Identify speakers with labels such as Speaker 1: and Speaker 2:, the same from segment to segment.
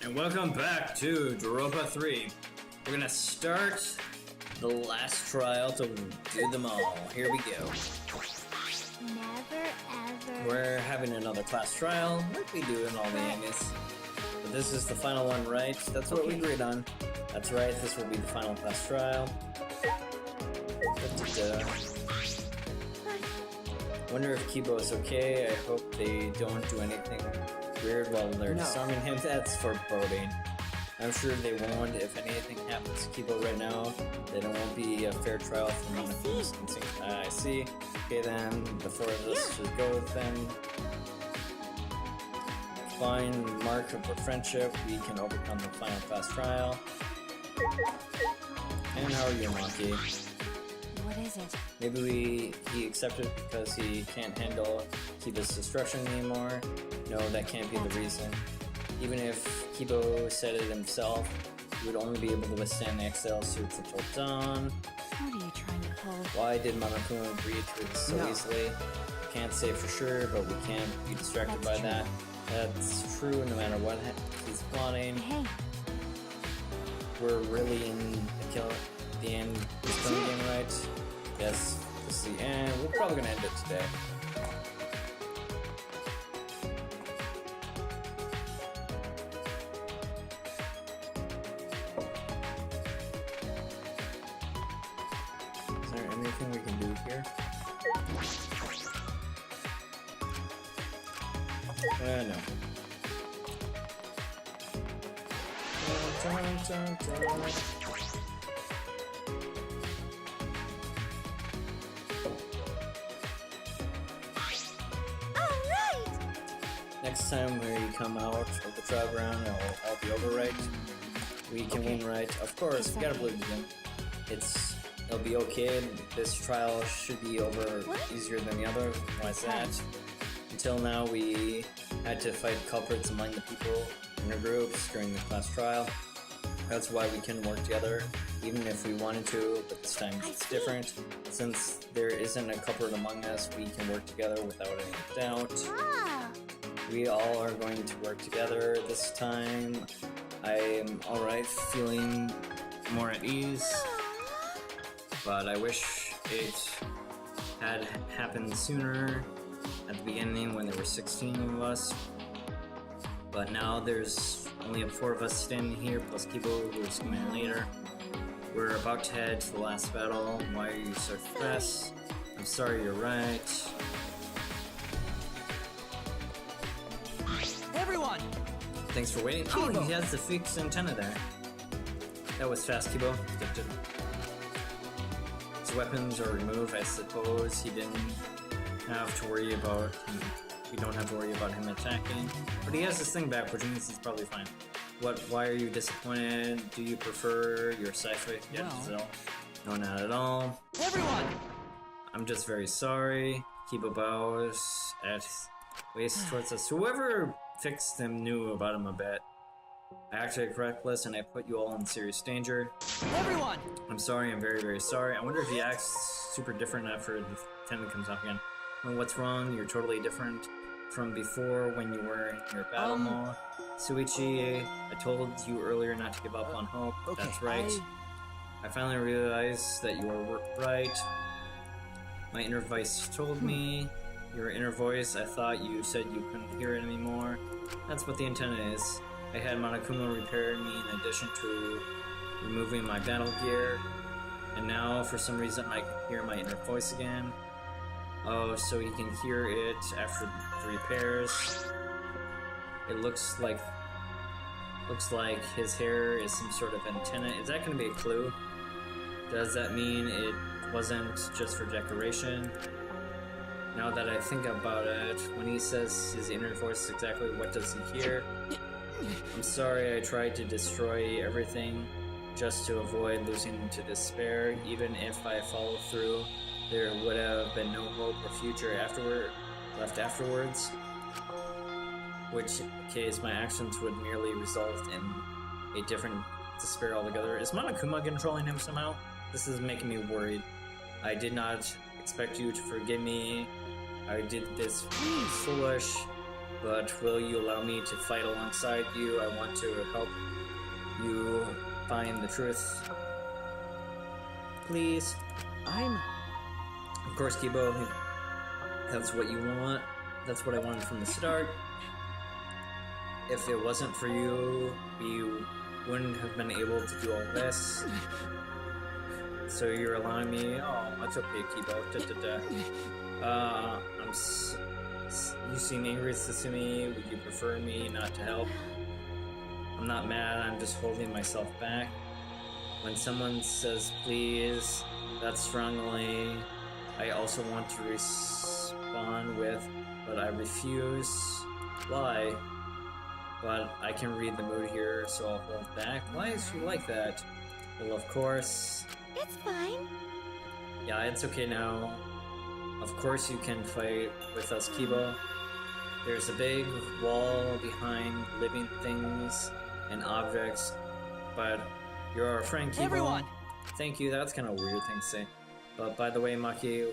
Speaker 1: and welcome back to Danganronpa 3. We're gonna start the last trial to do them all. Here we go.
Speaker 2: Never ever.
Speaker 1: We're having another class trial, like we do in all the animes. But this is the final one, right? That's what we agreed on. That's right, this will be the final class trial. Wonder if Kibo is okay. I hope they don't do anything weird while they're disarming him. That's foreboding. I'm sure they won't. If anything happens to Kibo right now, then it won't be a fair trial for Monokuma's instinct. I see. Okay then, the four of us should go with them. Fine mark of our friendship. We can overcome the final class trial. And how are you, Monkey?
Speaker 2: What is it?
Speaker 1: Maybe he accepted because he can't handle Kibo's destruction anymore. No, that can't be the reason. Even if Kibo said it himself, he would only be able to withstand the XL suits until dawn.
Speaker 2: What are you trying to pull?
Speaker 1: Why did Monokuma agree to it so easily? Can't say for sure, but we can't be distracted by that. That's true no matter what he's plotting.
Speaker 2: Hey.
Speaker 1: We're really in the end of this game, right? Yes, this is the end. We're probably gonna end it today. Is there anything we can do here? No. Next time we come out of the trial ground, it'll all be over, right? We can win, right? Of course, we gotta believe in them. It'll be okay. This trial should be over easier than the other. Why is that? Until now, we had to fight culprits among the people in our groups during the class trial. That's why we can work together, even if we wanted to, but this time it's different. Since there isn't a culprit among us, we can work together without any doubt. We all are going to work together this time. I'm alright, feeling more at ease, but I wish it had happened sooner at the beginning when there were 16 of us. But now there's only 4 of us standing here, plus Kibo, who is coming later. We're about to head to the last battle. Why are you so stressed? I'm sorry, you're right.
Speaker 3: Everyone!
Speaker 1: Thanks for waiting. Oh, he has the fixed antenna there. That was fast, Kibo. His weapons are removed, I suppose. He didn't have to worry about him. We don't have to worry about him attacking. But he has this thing back, which means he's probably fine. Why are you disappointed? Do you prefer your sci-fi Giselle? No, not at all.
Speaker 3: Everyone!
Speaker 1: I'm just very sorry. Kibo bows at waist towards us. Whoever fixed him knew about him a bit. I acted reckless and I put you all in serious danger.
Speaker 3: Everyone!
Speaker 1: I'm sorry, I'm very, very sorry. I wonder if he acts super different after the attendant comes up again. Well, what's wrong? You're totally different from before when you were in your battle mode. Suichi, I told you earlier not to give up on hope.
Speaker 3: Okay,
Speaker 1: that's right. I finally realized that you were right. My inner voice told me. Your inner voice, I thought you said you couldn't hear it anymore. That's what the antenna is. I had Monokuma repair me in addition to removing my battle gear. And now, for some reason, I can hear my inner voice again. Oh, so he can hear it after the repairs. It looks like his hair is some sort of antenna. Is that going to be a clue? Does that mean it wasn't just for decoration? Now that I think about it, when he says his inner voice, exactly what does he hear? I'm sorry I tried to destroy everything just to avoid losing to despair. Even if I followed through, there would have been no hope or future left afterwards. Which case, my actions would merely result in a different despair altogether. Is Monokuma controlling him somehow? This is making me worried. I did not expect you to forgive me. I did this foolish but will you allow me to fight alongside you? I want to help you find the truth. Please. Of course, Kibo, that's what you want. That's what I wanted from the start. If it wasn't for you, we wouldn't have been able to do all this. So you're allowing me? Oh, that's okay, Kibo. You seem angry, Sesame. Would you prefer me not to help? I'm not mad, I'm just holding myself back. When someone says please, that strongly, I also want to respond with, but I refuse. Why? But I can read the mood here, so I'll hold back. Why is she like that? Well, of course.
Speaker 2: It's fine.
Speaker 1: Yeah, it's okay now. Of course you can fight with us, Kibo. There's a big wall behind living things and objects, but you're our friend, Kibo.
Speaker 3: Everyone!
Speaker 1: Thank you, that's kind of a weird thing to say. But by the way, Maki,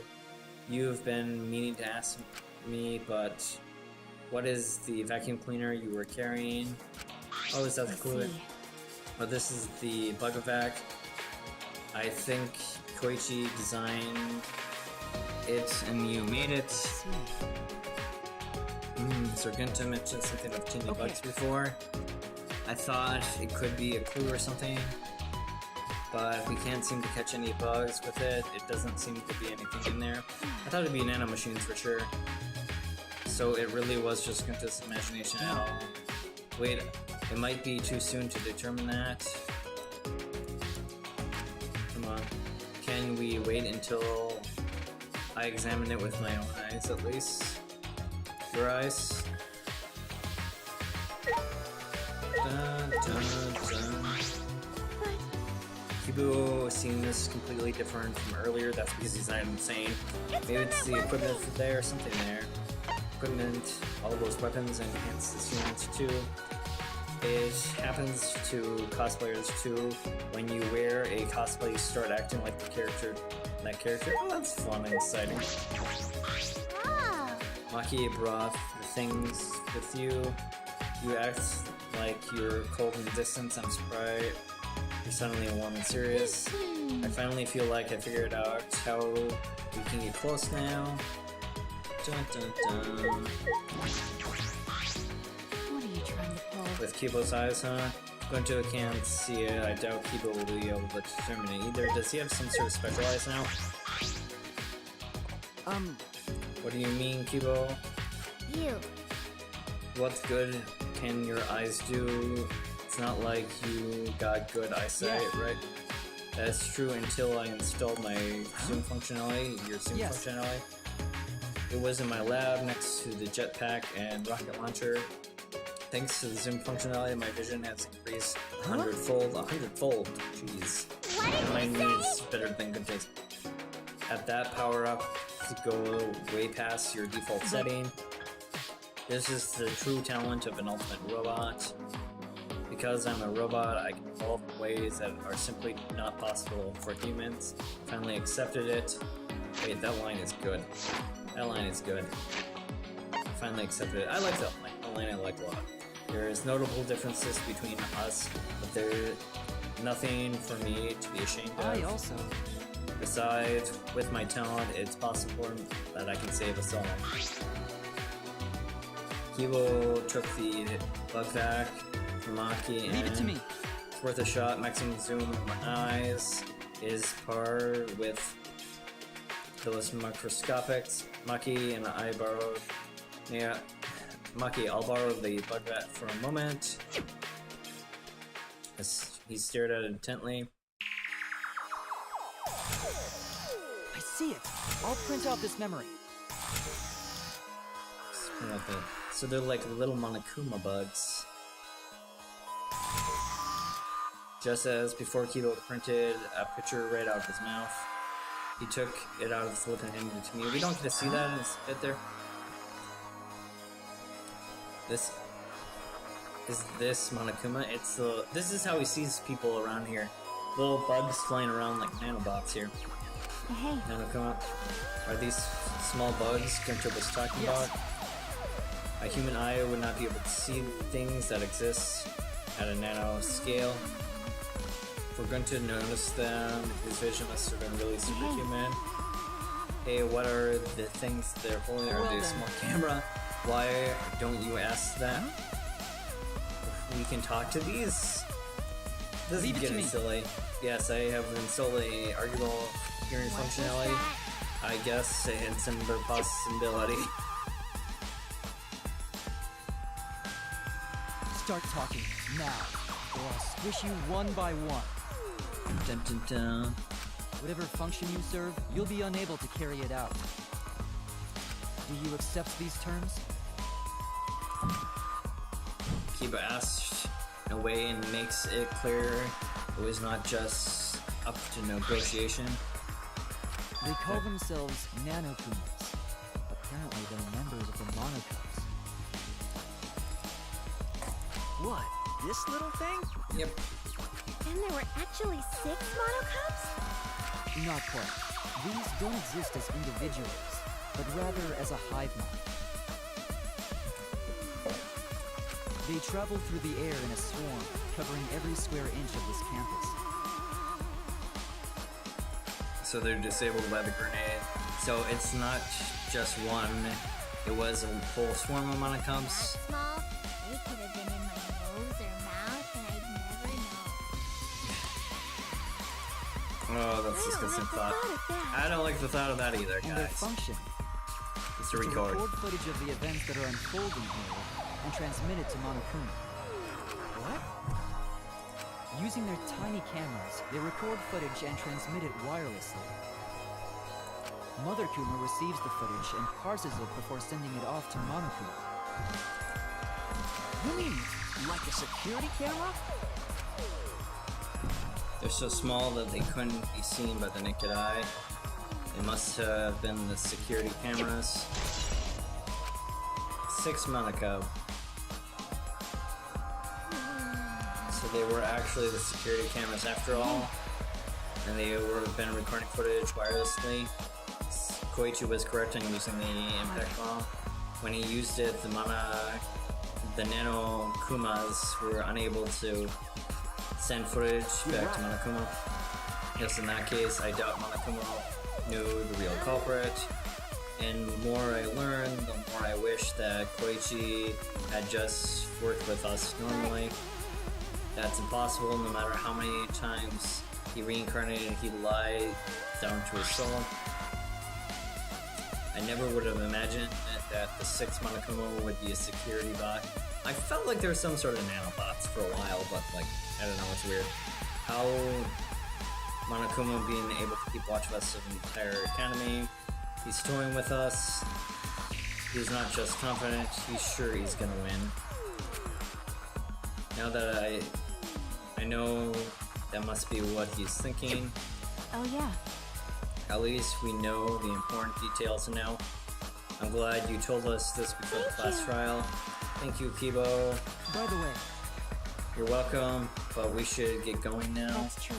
Speaker 1: you've been meaning to ask me, but what is the vacuum cleaner you were carrying? Oh, is that the cooler? Oh, this is the Bug-A-Vac. I think Koichi designed it and you made it. So Gunta mentioned something of tinny bugs before. I thought it could be a clue or something, but we can't seem to catch any bugs with it. It doesn't seem to be anything in there. I thought it'd be nano machines for sure. So it really was just Gunta's imagination at all. Wait, it might be too soon to determine that. Come on. Can we wait until I examine it with my own eyes at least? Your eyes? Dun, dun, dun. Kibo seems completely different from earlier. That's because he's not insane. Maybe it's the equipment there, something there. Equipment, all those weapons enhance the students too. It happens to cosplayers too. When you wear a cosplay, you start acting like the character. That character. Oh, that's fun and exciting. Maki brought the things with you. You act like you're cold and distant. I'm surprised you're suddenly warm and serious. I finally feel like I figured out how we can get close now. Dun, dun, dun.
Speaker 2: What are you trying to pull?
Speaker 1: With Kibo's eyes, huh? Gonto can't see it. I doubt Kibo will be able to determine it either. Does he have some sort of special eyes now? What do you mean, Kibo?
Speaker 2: You.
Speaker 1: What good can your eyes do? It's not like you got good eyesight, right? That's true until I installed my zoom functionality, your zoom functionality. It was in my lab next to the jetpack and rocket launcher. Thanks to the zoom functionality, my vision has increased 100-fold. 100-fold, jeez. And my needs better than good taste. At that power up to go way past your default setting. This is the true talent of an ultimate robot. Because I'm a robot, I can evolve in ways that are simply not possible for humans. Finally accepted it. Wait, that line is good. That line is good. Finally accepted it. I like that line. That line I like a lot. There is notable differences between us, but there's nothing for me to be ashamed of.
Speaker 3: I also.
Speaker 1: Besides, with my talent, it's possible that I can save us all. Kibo took the Bug-Vac from Maki and
Speaker 3: leave it to me.
Speaker 1: It's worth a shot. Maximum zoom in my eyes is par with those microscopics. Maki and I borrowed. Yeah, Maki, I'll borrow the Bug-Vac for a moment. As he stared at it intently.
Speaker 3: I see it. I'll print out this memory.
Speaker 1: So they're like little Monokuma bugs. Just as before, Kibo printed a picture right out of his mouth. He took it out of his lip and handed it to me. We don't get to see that in this bit there. This is this Monokuma. It's the. This is how he sees people around here. Little bugs flying around like nanobots here.
Speaker 2: Hey.
Speaker 1: Nanokuma. Are these small bugs Gunter was talking about? A human eye would not be able to see things that exist at a nano scale. If we're going to notice them, his vision must have been really superhuman. Hey, what are the things they're holding? Are they a small camera? Why don't you ask them? We can talk to these? This is getting silly. Yes, I have installed a arguable hearing functionality. I guess it's a possibility.
Speaker 3: Start talking now, or I'll squish you one by one.
Speaker 1: Dun, dun, dun.
Speaker 3: Whatever function you serve, you'll be unable to carry it out. Do you accept these terms?
Speaker 1: Kiba asks in a way and makes it clear it was not just up to negotiation.
Speaker 3: They call themselves nanobots. Apparently they're members of the monocubs. What? This little thing?
Speaker 1: Yep.
Speaker 2: And there were actually 6 monocubs?
Speaker 3: Not quite. These don't exist as individuals, but rather as a hive mind. They travel through the air in a swarm, covering every square inch of this campus.
Speaker 1: So they're disabled by the grenade. So it's not just one, it was a whole swarm of monocubs.
Speaker 2: That small? They could have been in my nose or mouth and I'd never know.
Speaker 1: Oh, that's disgusting thought. I don't like the thought of that either,
Speaker 3: And their
Speaker 1: guys.
Speaker 3: function
Speaker 1: It's
Speaker 3: is
Speaker 1: to
Speaker 3: to
Speaker 1: record.
Speaker 3: record footage of the events that are unfolding here and transmit it to Monokuma. What? Using their tiny cameras, they record footage and transmit it wirelessly. Mother Kuma receives the footage and parses it before sending it off to Monokuma. You mean like a security camera?
Speaker 1: They're so small that they couldn't be seen by the naked eye. It must have been the security cameras. 6 monocub. So they were actually the security cameras after all. And they were been recording footage wirelessly. Koichi was correct in using the impact bomb. When he used it, the nano Kumas were unable to send footage back to Monokuma. Yes, in that case, I doubt Monokuma knew the real culprit. And the more I learn, the more I wish that Koichi had just worked with us normally. That's impossible. No matter how many times he reincarnated, he'd lie down to his soul. I never would have imagined that the 6 Monokuma would be a security bot. I felt like there was some sort of nanobots for a while, but like, I don't know, it's weird. How Monokuma being able to keep watch of us of the entire academy. He's toying with us. He's not just confident, he's sure he's gonna win. Now that I know that must be what he's thinking.
Speaker 2: Oh yeah.
Speaker 1: At least we know the important details now. I'm glad you told us this before the class trial. Thank you, Kibo.
Speaker 3: By the way,
Speaker 1: You're welcome, but we should get going now.
Speaker 2: That's true.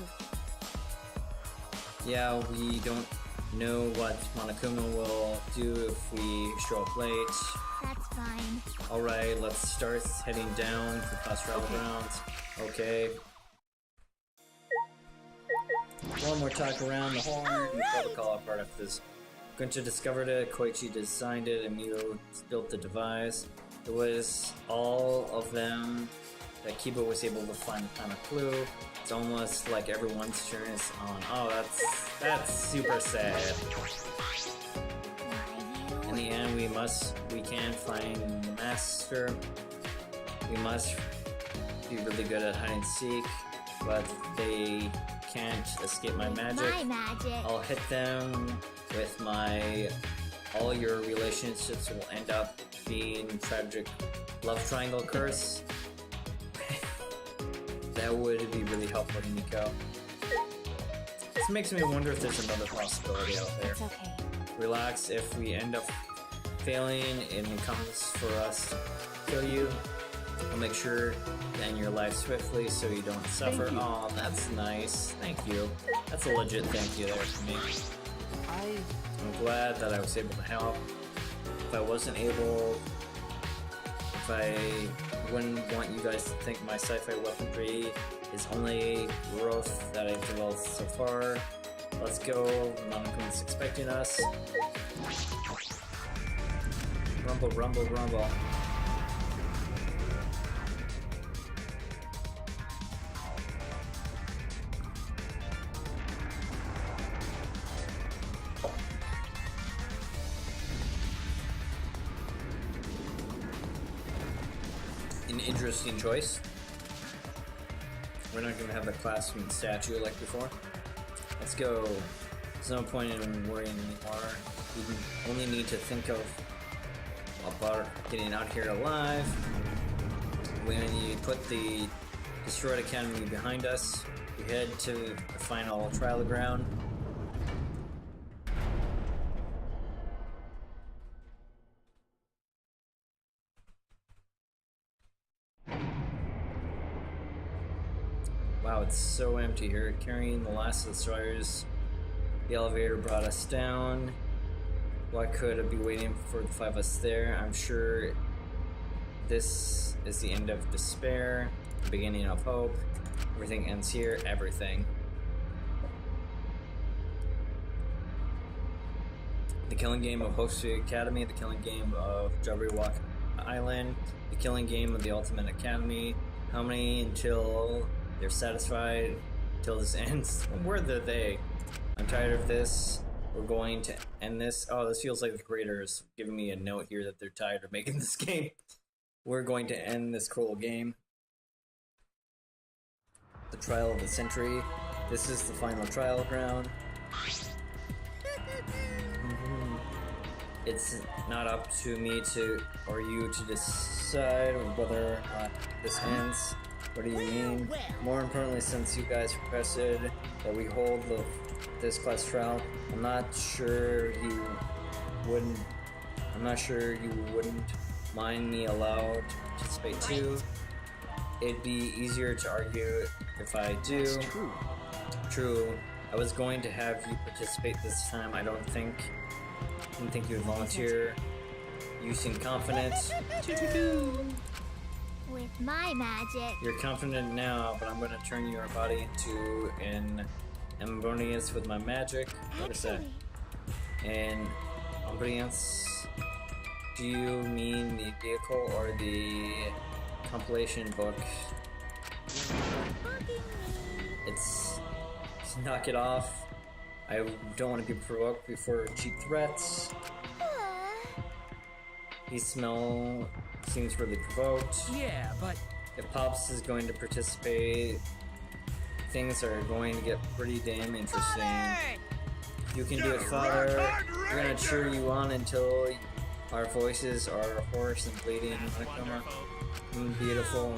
Speaker 1: Yeah, we don't know what Monokuma will do if we show up late.
Speaker 2: That's fine.
Speaker 1: Alright, let's start heading down for class trial grounds. Okay. One more talk around the horn and protocol apart after this. Gunter discovered it, Koichi designed it, and Mio built the device. It was all of them that Kiba was able to find the final clue. It's almost like everyone's turn is on. Oh, that's super sad.
Speaker 2: Why
Speaker 1: In the end, we can't find the master. We must be really good at hide and seek, but they can't escape my magic.
Speaker 2: My magic.
Speaker 1: I'll hit them with my... All your relationships will end up being tragic love triangle curse. That would be really helpful, Nico. This makes me wonder if there's another possibility out there.
Speaker 2: It's okay.
Speaker 1: Relax, if we end up failing and it comes for us to kill you, I'll make sure to end your life swiftly so you don't suffer. Oh, that's nice. Thank you. That's a legit thank you there for me. I'm glad that I was able to help. If I wasn't able if I wouldn't want you guys to think my sci-fi weaponry is only growth that I've developed so far. Let's go. Monokuma's expecting us. Rumble, rumble, rumble. An interesting choice. We're not going to have the classroom statue like before. Let's go. There's no point in worrying anymore. You only need to think about getting out here alive. When you put the destroyed academy behind us, we head to the final trial ground. Wow, it's so empty here. Carrying the last of the destroyers. The elevator brought us down. Why could I be waiting for the 5 of us there? I'm sure this is the end of despair, the beginning of hope. Everything ends here, everything. The killing game of Hoshi Academy, the killing game of Jabberwock Island, the killing game of the Ultimate Academy. How many until they're satisfied, till this ends? Where are they? I'm tired of this. We're going to end this. Oh, this feels like the creators giving me a note here that they're tired of making this game. We're going to end this cruel game. The trial of the century. This is the final trial ground. It's not up to me or you to decide whether or not this ends. What do you mean? More importantly, since you guys requested that we hold this class trial, I'm not sure you wouldn't mind me allowed to participate too. It'd be easier to argue if I do. True. I was going to have you participate this time. I didn't think you would volunteer. You seem confident.
Speaker 2: With my magic.
Speaker 1: You're confident now, but I'm going to turn your body into an Ambonius with my magic. What is that? An Ambonius? Do you mean the vehicle or the compilation book? It's knock it off. I don't want to be provoked before cheap threats. He seems really provoked.
Speaker 3: Yeah, but
Speaker 1: If Pops is going to participate, things are going to get pretty damn interesting. You can do it, Father. We're gonna cheer you on until our voices are hoarse and bleeding. Beautiful.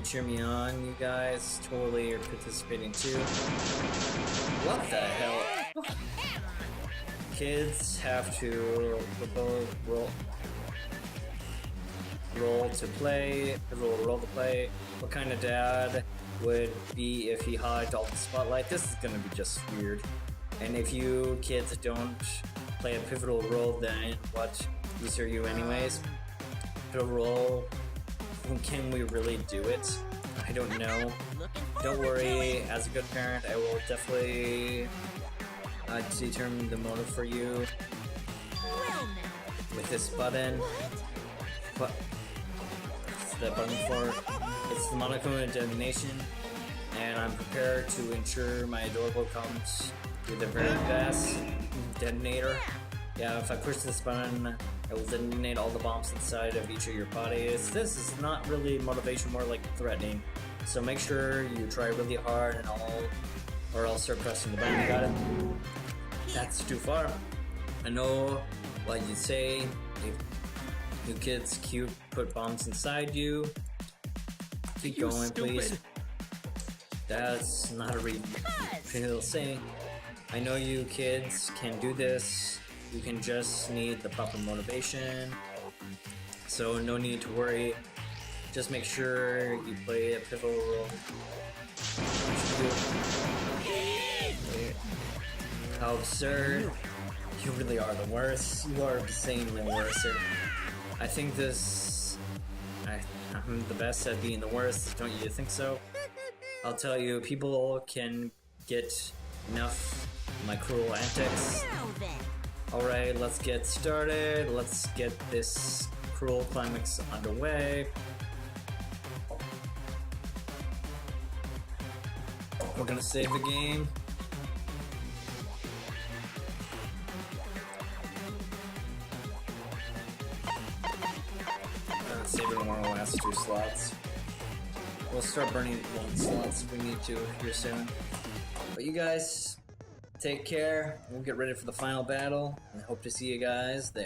Speaker 1: Cheer me on, you guys. Totally are participating too. What the hell? Kids have to roll to play. What kind of dad would be if he hogged all the spotlight? This is gonna be just weird. And if you kids don't play a pivotal role, then what use are you anyways? Pivotal role? Can we really do it? I don't know. Don't worry, as a good parent, I will definitely determine the motive for you with this button. What? What's that button for? It's the Monokuma detonation, and I'm prepared to ensure my adorable comes with the very best detonator. Yeah, if I push this button, I will detonate all the bombs inside of each of your bodies. This is not really motivation, more like threatening. So make sure you try really hard and I'll start pressing the button. Got it? That's too far. I know what you say. You kids cute, put bombs inside you. Keep going, please. That's not a real saying. I know you kids can do this. You can just need the proper motivation. So no need to worry. Just make sure you play a pivotal role. How absurd. You really are the worst. You are insanely worse, sir. I think I'm the best at being the worst. Don't you think so? I'll tell you, people can get enough of my cruel antics.
Speaker 2: Now then.
Speaker 1: Alright, let's get started. Let's get this cruel climax underway. We're gonna save the game. Save it in one of the last 2 slots. We'll start burning 1 slots if we need to here soon. But you guys, take care. We'll get ready for the final battle, and hope to see you guys there.